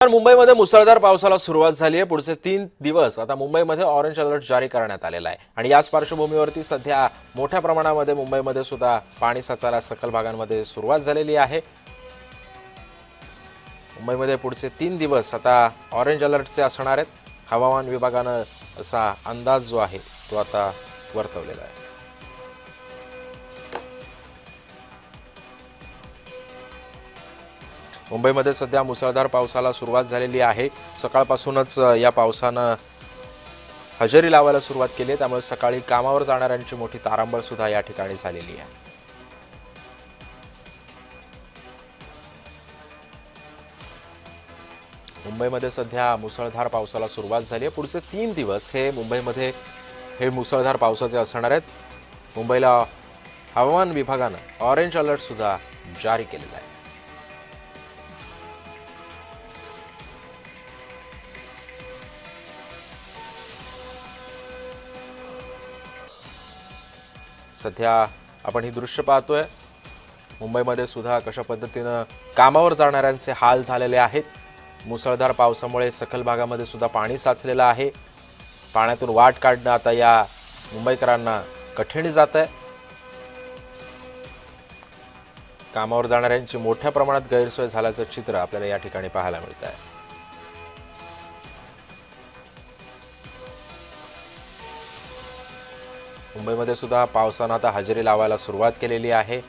मुंबईमध्ये मुसळधार पावसाला सुरुवात झाली आहे। पुढचे 3 दिवस आता मुंबईमध्ये ऑरेंज अलर्ट जारी करण्यात आलेला आहे आणि याच पार्श्वभूमीवरती सध्या मोठ्या प्रमाणामध्ये मुंबईमध्ये सुद्धा पाणी साचायला सकल भागांमध्ये सुरुवात झालेली आहे। मुंबईमध्ये पुढचे 3 दिवस आता ऑरेंज अलर्टचे असणार आहेत। हवामान विभागाने असा अंदाज जो आहे तो आता वर्तवलेला आहे। मुंबईमध्ये सध्या मुसळधार पावसाला सुरुवात झालेली आहे। सकाळपासूनच या पावसाने हजेरी लावायला सुरुवात केली आहे, त्यामुळे सकाळी कामावर जाणाऱ्यांची मोठी तारांबळ सुद्धा या ठिकाणी झालेली आहे। मुंबईमध्ये सध्या मुसळधार पावसाला सुरुवात झाली आहे। पुढचे 3 दिवस हे मुंबईमध्ये हे मुसळधार पावसाचे असणार आहेत। मुंबईला हवामान विभागाने ऑरेंज अलर्ट सुद्धा जारी केलेला आहे। सध्या आपण ही दृश्य पाहतोय। मुंबईमध्ये सुद्धा कशा पद्धतीने कामावर जाणाऱ्यांचे हाल झालेले आहेत। मुसळधार पावसामुळे सखल भागामध्ये सुद्धा पाणी साचलेलं आहे। पाण्यातून वाट काढणं आता या मुंबईकरांना कठीण जात आहे। कामावर जाणाऱ्यांची मोठ्या प्रमाणात गैरसोय झाल्याचं चित्र आपल्याला या ठिकाणी पाहायला मिळत आहे। मुंबईमध्ये सुद्धा पावसाने आता हजेरी लावायला सुरुवात केलेली आहे।